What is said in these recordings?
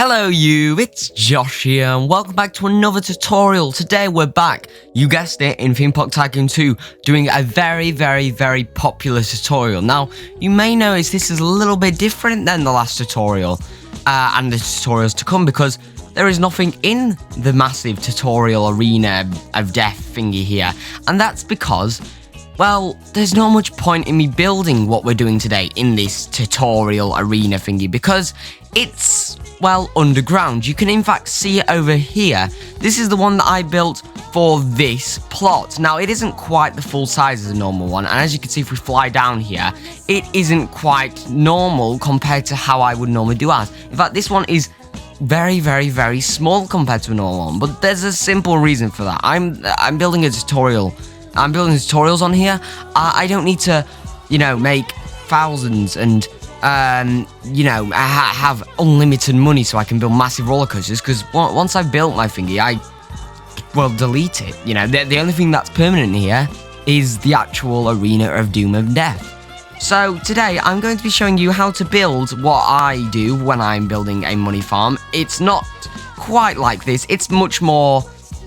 Hello you, it's Josh here and welcome back to another tutorial. Today we're back, you guessed it, in Theme Park Tycoon 2 doing a very popular tutorial. Now, you may notice this is a little bit different than the last tutorial and the tutorials to come because there is nothing in the massive tutorial arena of death thingy here. And that's because, well, there's not much point in me building what we're doing today in this tutorial arena thingy because it's, well, underground. You can in fact see it over here. This is the one that I built for this plot. Now, it isn't quite the full size as a normal one, and as you can see if we fly down here, it isn't quite normal compared to how I would normally do ours. In fact, this one is very small compared to a normal one, but there's a simple reason for that. I'm building a tutorial. I'm building tutorials on here. I don't need to, make thousands and have unlimited money so I can build massive roller coasters, because once I've built my thingy, I will delete it. The only thing that's permanent here is the actual arena of doom and death. So today I'm going to be showing you how to build what I do when I'm building a money farm. It's not quite like this. It's much more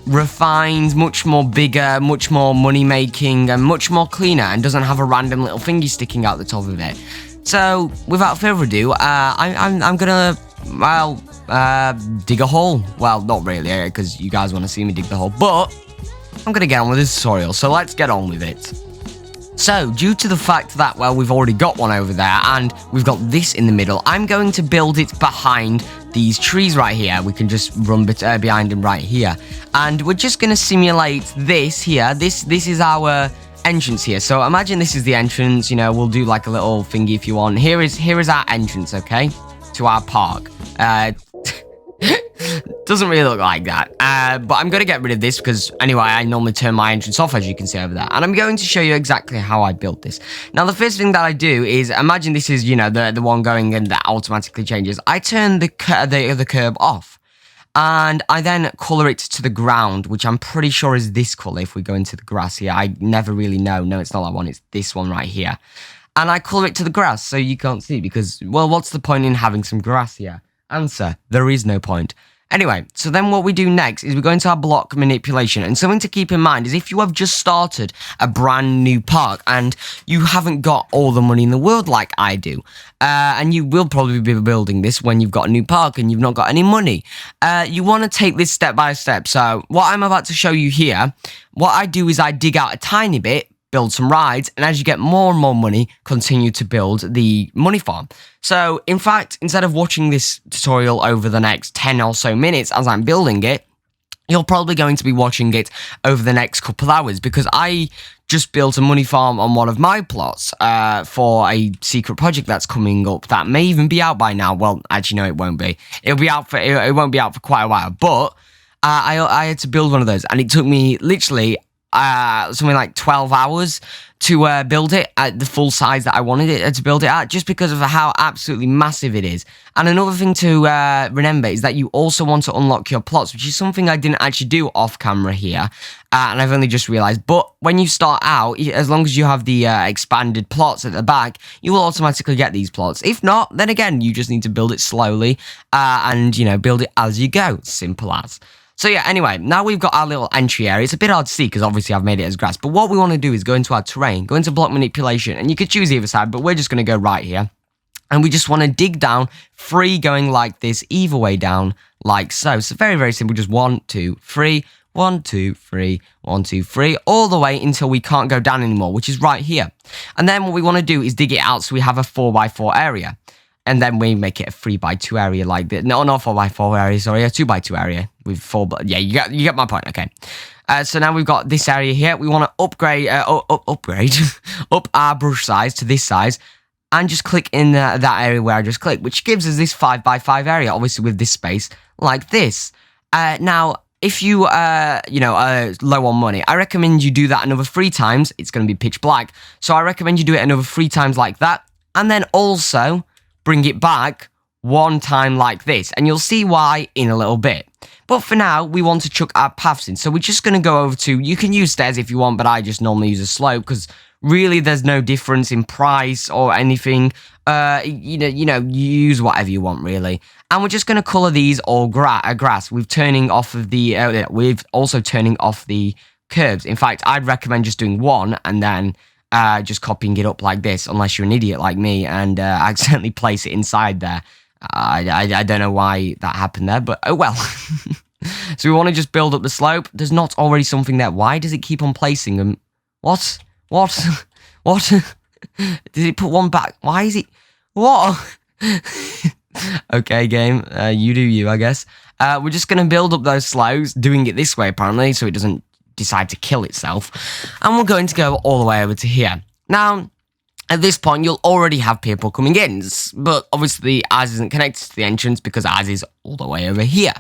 refined, much more bigger, much more money making, and much more cleaner, and doesn't have a random little thingy sticking out the top of it. So, without further ado, I'm gonna, dig a hole. Well, not really, because you guys want to see me dig the hole, but I'm gonna get on with this tutorial, so let's get on with it. So, due to the fact that, well, we've already got one over there, and we've got this in the middle, I'm going to build it behind these trees right here. We can just run behind them right here. And we're just gonna simulate this here. This is our entrance here. So imagine this is the entrance, we'll do like a little thingy if you want. Here is our entrance, okay, to our park. Doesn't really look like that, but I'm gonna get rid of this because anyway, I normally turn my entrance off, as you can see over there, and I'm going to show you exactly how I built this. Now, the first thing that I do is, imagine this is the one going and that automatically changes. I turn the curb off, and I then colour it to the ground, which I'm pretty sure is this colour. If we go into the grass here, I never really know. No, it's not that one. It's this one right here. And I colour it to the grass so you can't see because, well, what's the point in having some grass here? Answer, there is no point. Anyway, so then what we do next is we go into our block manipulation, and something to keep in mind is if you have just started a brand new park and you haven't got all the money in the world like I do, and you will probably be building this when you've got a new park and you've not got any money, you want to take this step by step. So what I'm about to show you here, what I do is I dig out a tiny bit, build some rides, and as you get more and more money, continue to build the money farm. So, in fact, instead of watching this tutorial over the next 10 or so minutes as I'm building it, you're probably going to be watching it over the next couple hours, because I just built a money farm on one of my plots for a secret project that's coming up that may even be out by now. Well, actually, no, it won't be. It won't be out for quite a while, but I had to build one of those, and it took me literally something like 12 hours to build it at the full size that I wanted it to build it at, just because of how absolutely massive it is. And another thing to remember is that you also want to unlock your plots, which is something I didn't actually do off camera here, and I've only just realized. But when you start out, as long as you have the expanded plots at the back, you will automatically get these plots. If not, then again, you just need to build it slowly and build it as you go. Simple as. So yeah, anyway, now we've got our little entry area. It's a bit hard to see because obviously I've made it as grass. But what we want to do is go into our terrain, go into block manipulation, and you could choose either side, but we're just going to go right here. And we just want to dig down, free going like this, either way down, like so. So very simple, just 1, 2, 3, 1, 2, 3, 1, 2, 3, all the way until we can't go down anymore, which is right here. And then what we want to do is dig it out so we have a 4x4 area. And then we make it a 3x2 area like this. No, not 4x4 area, sorry, a 2x2 area with 4. Yeah, you get my point. Okay. So now we've got this area here. We want to upgrade up our brush size to this size, and just click in that area where I just clicked, which gives us this 5x5 area, obviously with this space like this. Now, if you low on money, I recommend you do that another 3 times. It's going to be pitch black, so I recommend you do it another 3 times like that, and then also bring it back 1 time like this, and you'll see why in a little bit. But for now, we want to chuck our paths in, so we're just going to go over to, you can use stairs if you want, but I just normally use a slope, because Really, there's no difference in price or anything. You use whatever you want, really. And we're just going to color these all grass. We're turning off of the, we're also turning off the curves. In fact, I'd recommend just doing one and then just copying it up like this, unless you're an idiot like me and accidentally place it inside there. I don't know why that happened there, but oh well. So we want to just build up the slope. There's not already something there. Why does it keep on placing them? What? Did it put one back? Why is it? What? Okay, game. You do you, I guess. We're just going to build up those slopes, doing it this way, apparently, so it doesn't decide to kill itself. And we're going to go all the way over to here. Now, at this point, you'll already have people coming in, but obviously ours isn't connected to the entrance because ours is all the way over here.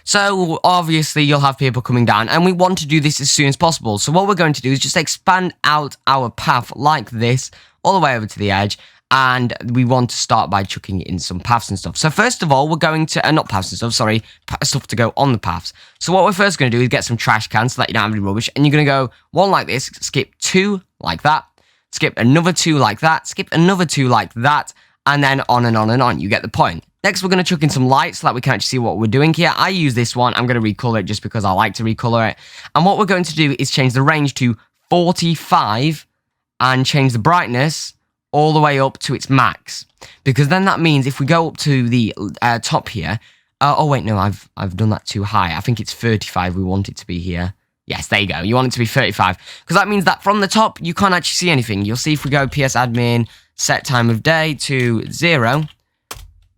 So obviously you'll have people coming down, and we want to do this as soon as possible. So what we're going to do is just expand out our path like this, all the way over to the edge, and we want to start by chucking in some paths and stuff. So first of all, we're going to, not paths and stuff, sorry, stuff to go on the paths. So what we're first going to do is get some trash cans so that you don't have any rubbish, and you're going to go one like this, skip two like that, skip another two like that, skip another two like that, and then on and on and on. You get the point. Next, we're going to chuck in some lights so that we can actually see what we're doing here. I use this one. I'm going to recolor it just because I like to recolor it. And what we're going to do is change the range to 45 and change the brightness all the way up to its max. Because then that means if we go up to the top here... oh, wait, no, I've done that too high. I think it's 35 we want it to be here. Yes, there you go. You want it to be 35. Because that means that from the top, you can't actually see anything. You'll see if we go PS admin, set time of day to 0,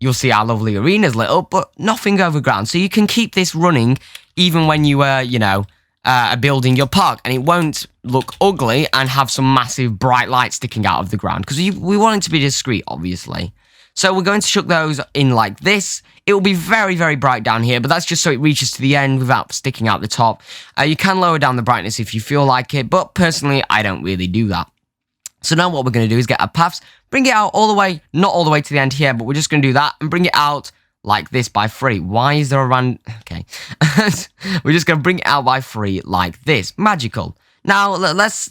you'll see our lovely arena's lit up, but nothing overground. So you can keep this running even when you are building your park, and it won't look ugly and have some massive bright lights sticking out of the ground. Because we want it to be discreet, obviously. So we're going to chuck those in like this. It will be very, very bright down here, but that's just so it reaches to the end without sticking out the top. You can lower down the brightness if you feel like it, but personally, I don't really do that. So now what we're going to do is get our paths, bring it out all the way, not all the way to the end here, but we're just going to do that and bring it out like this by 3. Why is there a random... Okay. We're just going to bring it out by 3 like this. Magical. Now, let's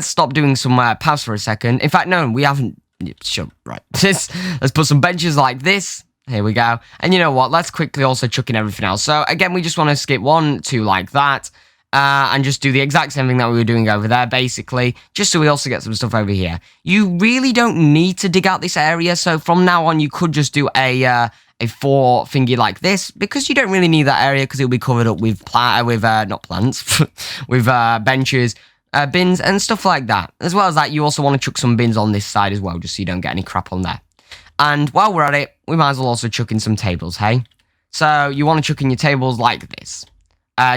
stop doing some paths for a second. In fact, no, we haven't... Sure, right. Let's put some benches like this. Here we go. And you know what? Let's quickly also chuck in everything else. So again, we just want to skip 1, 2 like that. And just do the exact same thing that we were doing over there, basically. Just so we also get some stuff over here. You really don't need to dig out this area. So from now on, you could just do a 4 thingy like this. Because you don't really need that area because it'll be covered up with, not plants, with benches. Bins and stuff like that. As well as that, you also want to chuck some bins on this side as well, just so you don't get any crap on there. And while we're at it, we might as well also chuck in some tables, hey? So you want to chuck in your tables like this.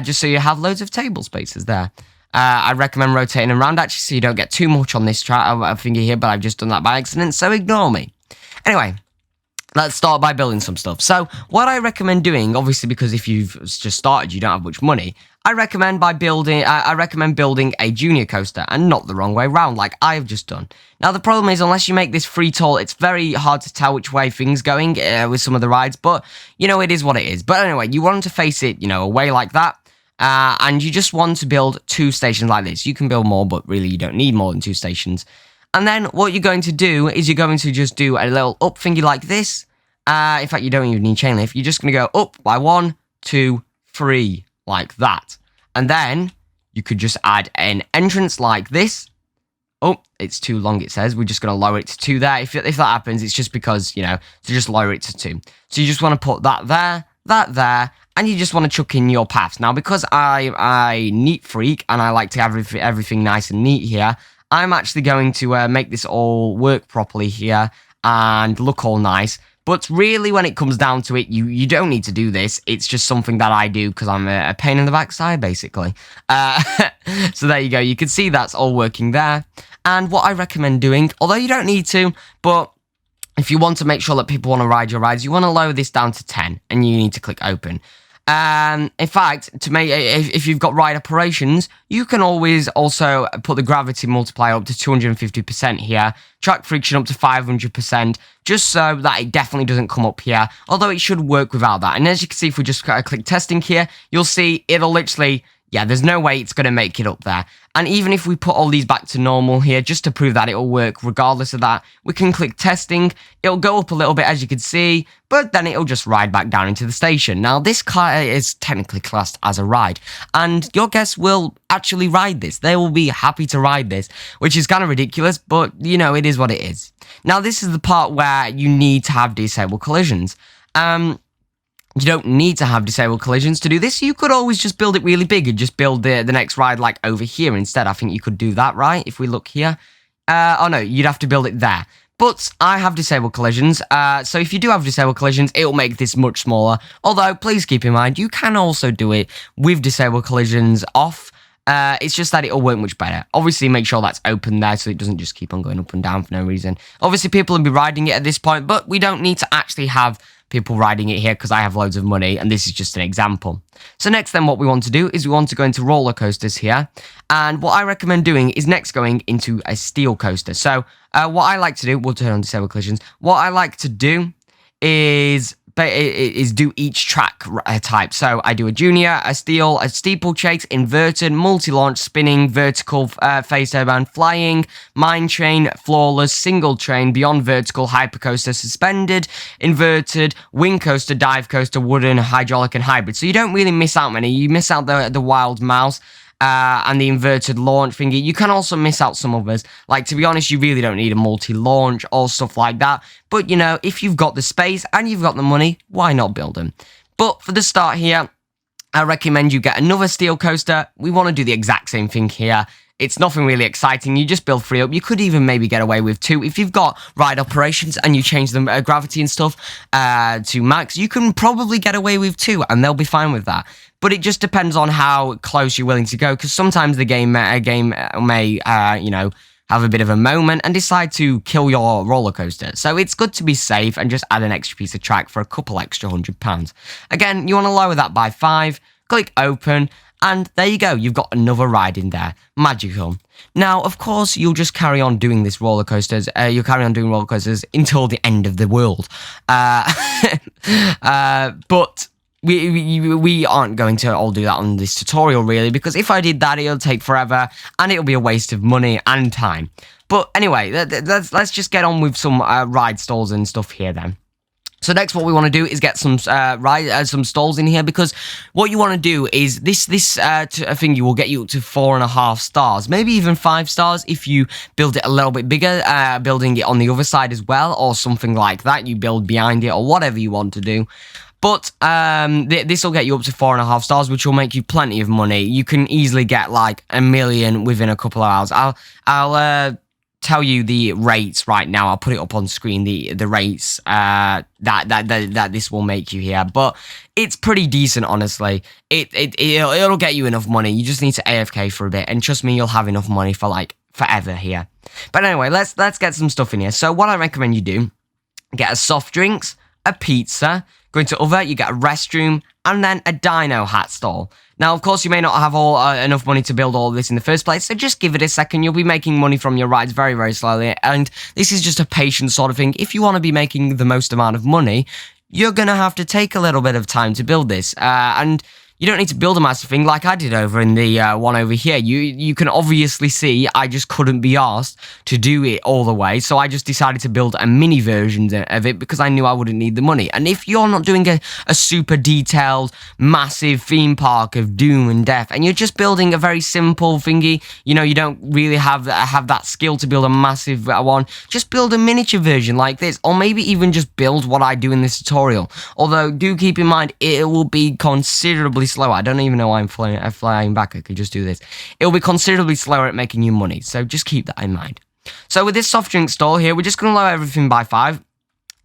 Just so you have loads of table spaces there. I recommend rotating around, actually, so you don't get too much on this finger here, but I've just done that by accident, so ignore me. Anyway, let's start by building some stuff. So what I recommend doing, obviously because if you've just started, you don't have much money, I recommend building a junior coaster, and not the wrong way around, like I've just done. Now the problem is, unless you make this free tall, it's very hard to tell which way things going with some of the rides, but it is what it is. But anyway, you want to face it, away like that, and you just want to build 2 stations like this. You can build more, but really you don't need more than 2 stations. And then what you're going to do is you're going to just do a little up thingy like this. In fact, you don't even need chain lift. You're just going to go up by 1, 2, 3. Like that. And then you could just add an entrance like this. Oh, it's too long, it says. We're just going to lower it to 2 there. If that happens, it's just because, to just lower it to 2. So you just want to put that there, and you just want to chuck in your paths. Now, because I neat freak, and I like to have everything nice and neat here, I'm actually going to make this all work properly here and look all nice. But really, when it comes down to it, you don't need to do this. It's just something that I do because I'm a pain in the backside, basically. So there you go. You can see that's all working there. And what I recommend doing, although you don't need to, but if you want to make sure that people want to ride your rides, you want to lower this down to 10, and you need to click open. In fact, if you've got ride operations, you can always also put the gravity multiplier up to 250% here, track friction up to 500%, just so that it definitely doesn't come up here, although it should work without that. And as you can see, if we just click testing here, you'll see it'll literally... Yeah, there's no way it's going to make it up there. And even if we put all these back to normal here, just to prove that it'll work regardless of that, we can click testing. It'll go up a little bit, as you can see, but then it'll just ride back down into the station. Now, this car is technically classed as a ride, and your guests will actually ride this. They will be happy to ride this, which is kind of ridiculous, but, you know, it is what it is. Now, this is the part where you need to have disable collisions. You don't need to have disabled collisions to do this. You could always just build it really big and just build the next ride like over here instead. I think you could do that, right? If we look here. Oh no, you'd have to build it there. But I have disabled collisions, so if you do have disabled collisions, it will make this much smaller. Although, please keep in mind, you can also do it with disabled collisions off. It's just that it'll work much better. Obviously, make sure that's open there so it doesn't just keep on going up and down for no reason. Obviously, people will be riding it at this point, but we don't need to actually have people riding it here because I have loads of money, and this is just an example. So next then, what we want to do is we want to go into roller coasters here, and what I recommend doing is next going into a steel coaster. So what I like to do, we'll turn on disable collisions. What I like to do is do each track type. So I do a junior, a steel, a steeplechase, inverted, multi-launch, spinning, vertical, phase turbound, flying, mine train, flawless, single train, beyond vertical, hypercoaster, suspended, inverted, wing coaster, dive coaster, wooden, hydraulic, and hybrid. So you don't really miss out many. You miss out the wild mouse. And the inverted launch thingy. You can also miss out some others. Like, to be honest, you really don't need a multi-launch or stuff like that. But, you know, if you've got the space and you've got the money, why not build them? But for the start here, I recommend you get another steel coaster. We want to do the exact same thing here. It's nothing really exciting. You just build 3 up. You could even maybe get away with 2. If you've got ride operations and you change the gravity and stuff to max, you can probably get away with 2 and they'll be fine with that. But it just depends on how close you're willing to go, because sometimes the game may, you know, have a bit of a moment and decide to kill your roller coaster. So it's good to be safe and just add an extra piece of track for a couple extra £100. Again, you want to lower that by 5, click open, and there you go, you've got another ride in there. Magical. Now, of course, you'll just carry on doing this roller coasters. You'll carry on doing roller coasters until the end of the world. But we aren't going to all do that on this tutorial, really, because if I did that, it'll take forever, and it'll be a waste of money and time. But anyway, let's just get on with some ride stalls and stuff here then. So next, what we want to do is get some some stalls in here, because what you want to do is this thing will get you up to 4.5 stars, maybe even 5 stars if you build it a little bit bigger, building it on the other side as well, or something like that. You build behind it or whatever you want to do. But this will get you up to 4.5 stars, which will make you plenty of money. You can easily get like 1 million within a couple of hours. I'll tell you the rates right now. I'll put it up on screen, the rates that this will make you here. But it's pretty decent, honestly. It'll get you enough money. You just need to AFK for a bit, and trust me, you'll have enough money for like forever here. But anyway, let's get some stuff in here. So what I recommend you do: get a soft drinks, a pizza. Go into other, you get a restroom, and then a dino hat stall. Now, of course, you may not have enough money to build all of this in the first place, so just give it a second. You'll be making money from your rides very, very slowly, and this is just a patient sort of thing. If you want to be making the most amount of money, you're going to have to take a little bit of time to build this, and you don't need to build a massive thing like I did over in the one over here. You can obviously see I just couldn't be asked to do it all the way, so I just decided to build a mini version of it because I knew I wouldn't need the money. And if you're not doing a super detailed, massive theme park of doom and death, and you're just building a very simple thingy, you know, you don't really have that skill to build a massive one, just build a miniature version like this, or maybe even just build what I do in this tutorial. Although, do keep in mind, it will be considerably slower. I don't even know why I'm flying back. I could just do this. It'll be considerably slower at making you money, so just keep that in mind. So with this soft drink stall here, we're just going to lower everything by 5.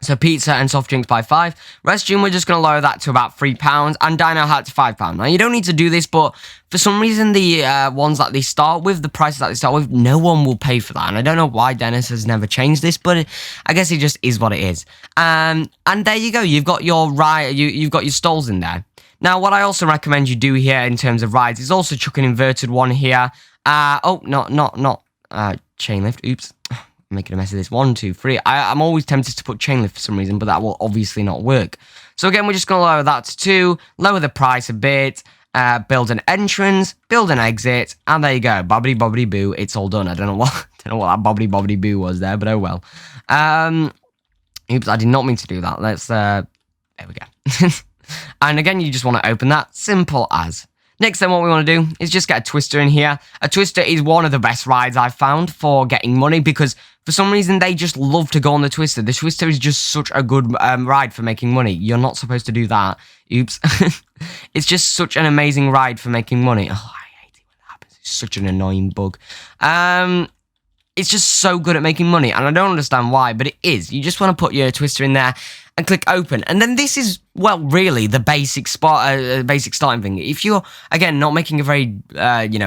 So pizza and soft drinks by 5. Restroom, we're just going to lower that to about £3, and dino hat to £5. Now, you don't need to do this, but for some reason, the ones that they start with, the prices that they start with, no one will pay for that. And I don't know why Dennis has never changed this, but I guess it just is what it is. And there you go. You've got your you've got your stalls in there. Now, what I also recommend you do here in terms of rides is also chuck an inverted one here. Not chain lift. Oops. I'm making a mess of this. 1, 2, 3. I'm always tempted to put chain lift for some reason, but that will obviously not work. So again, we're just going to lower that to 2, lower the price a bit, build an entrance, build an exit, and there you go. Bobbity bobbity boo, it's all done. I don't know what that bobbity bobbity boo was there, but oh well. Oops, I did not mean to do that. Let's there we go. And again, you just want to open that, simple as. Next then what we want to do is just get a twister in here. A twister is one of the best rides I've found for getting money because for some reason they just love to go on the twister. The twister is just such a good ride for making money. You're not supposed to do that. Oops. It's just such an amazing ride for making money. Oh, I hate it when that happens. It's such an annoying bug. It's just so good at making money, and I don't understand why, but it is. You just want to put your twister in there and click open, and then this is, well, really the basic basic starting thing. If you're, again, not making a very,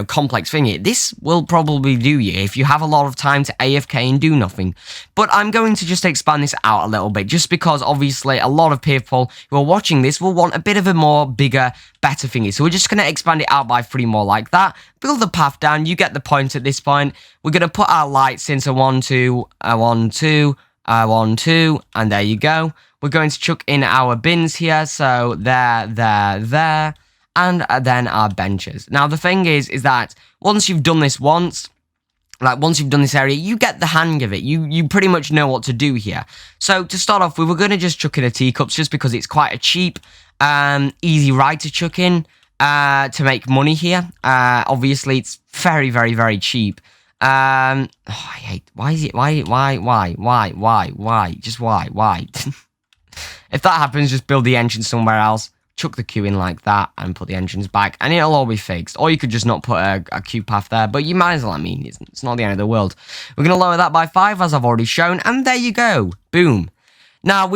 complex thingy, this will probably do you if you have a lot of time to AFK and do nothing. But I'm going to just expand this out a little bit, just because, obviously, a lot of people who are watching this will want a bit of a more bigger, better thingy. So we're just going to expand it out by 3 more like that. Build the path down. You get the point at this point. We're going to put our lights in, so 1, 2, 1, 2, 1, 2, and there you go. We're going to chuck in our bins here, so there, and then our benches. Now, the thing is that once you've done this once, once you've done this area, you get the hang of it. You pretty much know what to do here. So, to start off with, we're going to just chuck in a teacups, just because it's quite a cheap, easy ride to chuck in, to make money here. Obviously, it's very, very, very cheap. I hate, why is it, why, just why? If that happens, just build the entrance somewhere else, chuck the queue in like that, and put the entrance back, and it'll all be fixed. Or you could just not put a queue path there, but you might as well, I mean, it's not the end of the world. We're going to lower that by 5, as I've already shown, and there you go. Boom. Now,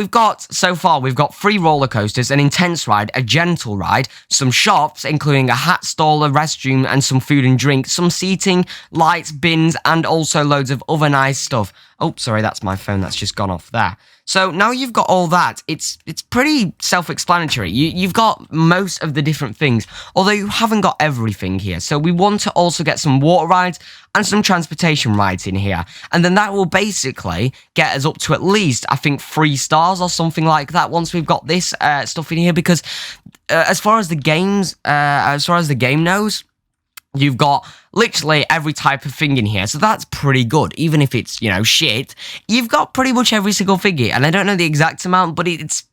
so far, we've got 3 roller coasters, an intense ride, a gentle ride, some shops, including a hat stall, a restroom, and some food and drink, some seating, lights, bins, and also loads of other nice stuff. Oh, sorry, that's my phone that's just gone off there. So now you've got all that, it's pretty self-explanatory. You've got most of the different things, although you haven't got everything here. So we want to also get some water rides and some transportation rides in here. And then that will basically get us up to at least, I think, 3 stars or something like that once we've got this stuff in here. Because as far as the game knows, you've got literally every type of thing in here, so that's pretty good. Even if it's, shit, you've got pretty much every single thing. And I don't know the exact amount, but it's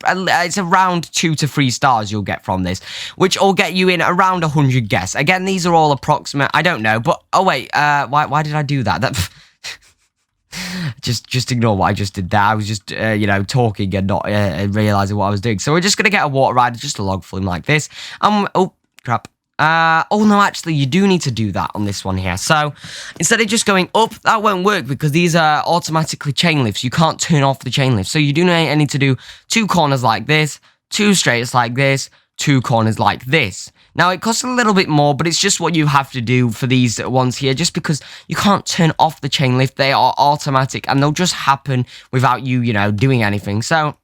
around 2 to 3 stars you'll get from this, which will get you in around 100 guests. Again, these are all approximate. I don't know, but oh wait, why did I do that? That just ignore what I just did there. I was just talking and not realizing what I was doing. So we're just gonna get a water ride, just a log flume like this. Oh crap. Oh no, actually, you do need to do that on this one here. So, instead of just going up, that won't work because these are automatically chain lifts. You can't turn off the chain lift. So, you do need to do 2 corners like this, 2 straights like this, 2 corners like this. Now, it costs a little bit more, but it's just what you have to do for these ones here, just because you can't turn off the chain lift. They are automatic, and they'll just happen without you, doing anything. So,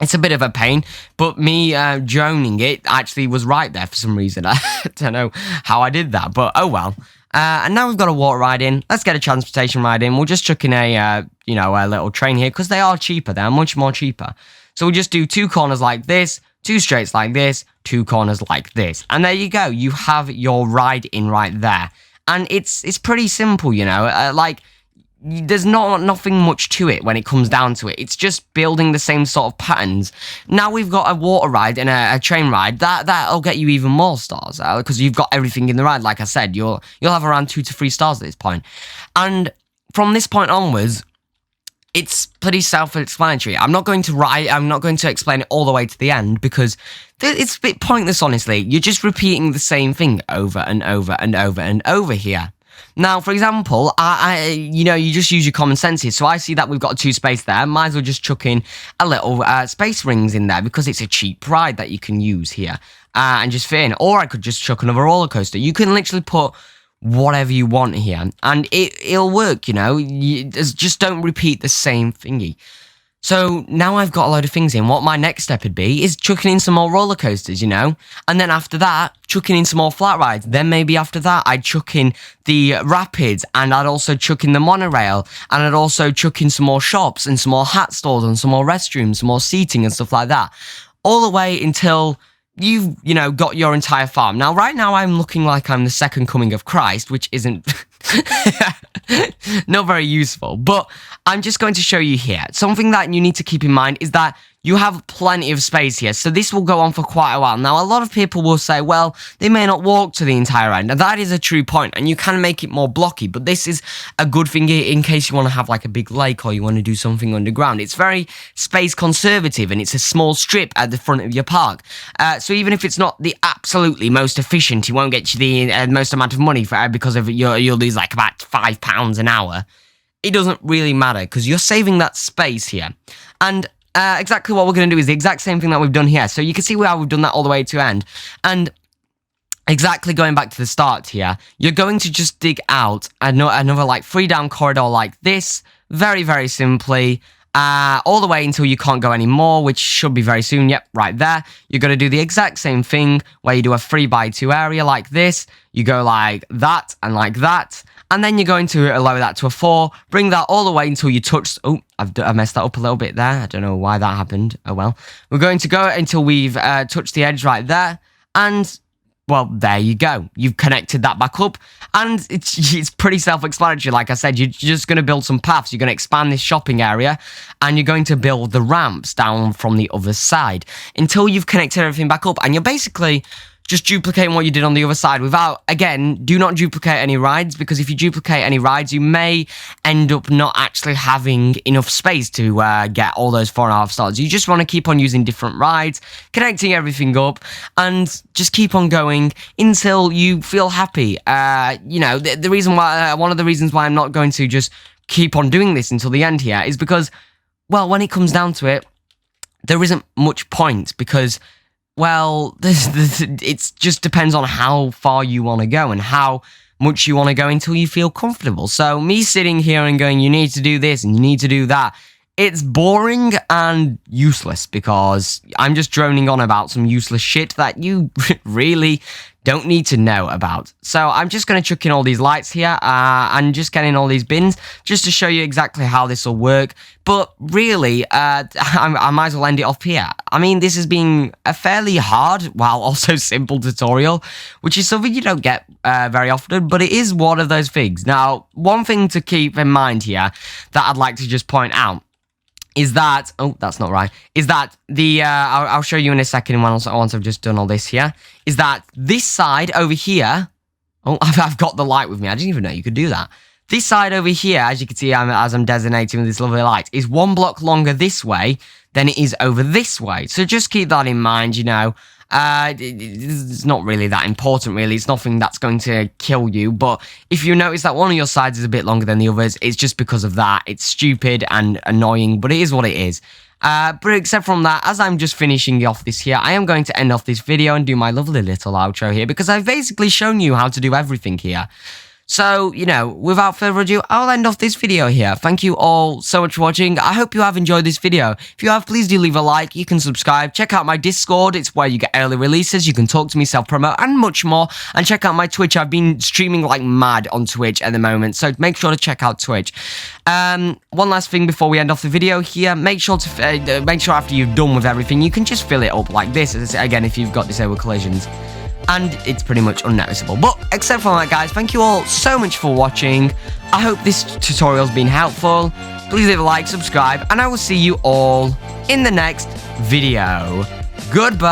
it's a bit of a pain, but me droning it actually was right there for some reason. I don't know how I did that, but oh well. And now we've got a water ride in. Let's get a transportation ride in. We'll just chuck in a little train here because they are cheaper. They are much more cheaper. So we'll just do 2 corners like this, 2 straights like this, 2 corners like this. And there you go. You have your ride in right there. And it's pretty simple, there's nothing much to it when it comes down to it. It's just building the same sort of patterns. Now we've got a water ride and a train ride. That'll get you even more stars because you've got everything in the ride. Like I said, you'll have around 2 to 3 stars at this point. And from this point onwards, it's pretty self-explanatory. I'm not going to explain it all the way to the end because it's a bit pointless, honestly. You're just repeating the same thing over and over and over and over here. Now, for example, you just use your common sense here. So I see that we've got a 2 space there. Might as well just chuck in a little space rings in there because it's a cheap ride that you can use here and just fit in. Or I could just chuck another roller coaster. You can literally put whatever you want here and it'll work, just don't repeat the same thingy. So now I've got a load of things in. What my next step would be is chucking in some more roller coasters, and then after that, chucking in some more flat rides. Then maybe after that, I'd chuck in the rapids, and I'd also chuck in the monorail, and I'd also chuck in some more shops and some more hat stalls and some more restrooms, some more seating and stuff like that. All the way until you've, got your entire farm. Now, right now, I'm looking like I'm the second coming of Christ, which isn't not very useful. But I'm just going to show you here. Something that you need to keep in mind is that you have plenty of space here, so this will go on for quite a while. Now, a lot of people will say, well, they may not walk to the entire end, and that is a true point, and you can make it more blocky, but this is a good thing in case you want to have like a big lake or you want to do something underground. It's very space conservative, and it's a small strip at the front of your park. So even if it's not the absolutely most efficient, you won't get you the most amount of money for because of you'll lose like about £5 an hour. It doesn't really matter because you're saving that space here. And exactly what we're going to do is the exact same thing that we've done here. So you can see how we've done that all the way to end. And exactly going back to the start here, you're going to just dig out another like 3 down corridor like this, very, very simply, all the way until you can't go anymore, which should be very soon. Yep, right there. You're going to do the exact same thing where you do a 3x2 area like this. You go like that and like that. And then you're going to lower that to a 4, bring that all the way until you touch... Oh, I messed that up a little bit there. I don't know why that happened. Oh, well. We're going to go until we've touched the edge right there. And, well, there you go. You've connected that back up. And it's pretty self-explanatory. Like I said, you're just going to build some paths. You're going to expand this shopping area. And you're going to build the ramps down from the other side until you've connected everything back up. And you're basically... just duplicating what you did on the other side without, again, do not duplicate any rides, because if you duplicate any rides, you may end up not actually having enough space to get all those 4.5 stars. You just want to keep on using different rides, connecting everything up, and just keep on going until you feel happy. The reason why, one of the reasons why I'm not going to just keep on doing this until the end here is because, well, when it comes down to it, there isn't much point, because... well, it just depends on how far you want to go and how much you want to go until you feel comfortable. So me sitting here and going, you need to do this and you need to do that, it's boring and useless because I'm just droning on about some useless shit that you really don't need to know about. So I'm just going to chuck in all these lights here and just get in all these bins just to show you exactly how this will work. But really, I might as well end it off here. I mean, this has been a fairly hard while also simple tutorial, which is something you don't get very often, but it is one of those things. Now, one thing to keep in mind here that I'd like to just point out is that, oh, that's not right, is that the, I'll show you in a second once I've just done all this here, is that this side over here, oh, I've got the light with me, I didn't even know you could do that. This side over here, as you can see, as I'm designating with this lovely light, is 1 block longer this way than it is over this way. So just keep that in mind, it's not really that important, really. It's nothing that's going to kill you. But if you notice that one of your sides is a bit longer than the others, it's just because of that. It's stupid and annoying, but it is what it is. But except from that, as I'm just finishing off this here, I am going to end off this video and do my lovely little outro here because I've basically shown you how to do everything here. So, without further ado, I'll end off this video here. Thank you all so much for watching. I hope you have enjoyed this video. If you have, please do leave a like. You can subscribe. Check out my Discord. It's where you get early releases. You can talk to me, self-promote, and much more. And check out my Twitch. I've been streaming like mad on Twitch at the moment, so make sure to check out Twitch. One last thing before we end off the video here. Make sure after you've done with everything, you can just fill it up like this. Again, if you've got disabled collisions. And it's pretty much unnoticeable. But except for that, guys, thank you all so much for watching. I hope this tutorial's been helpful. Please leave a like, subscribe, and I will see you all in the next video. Goodbye.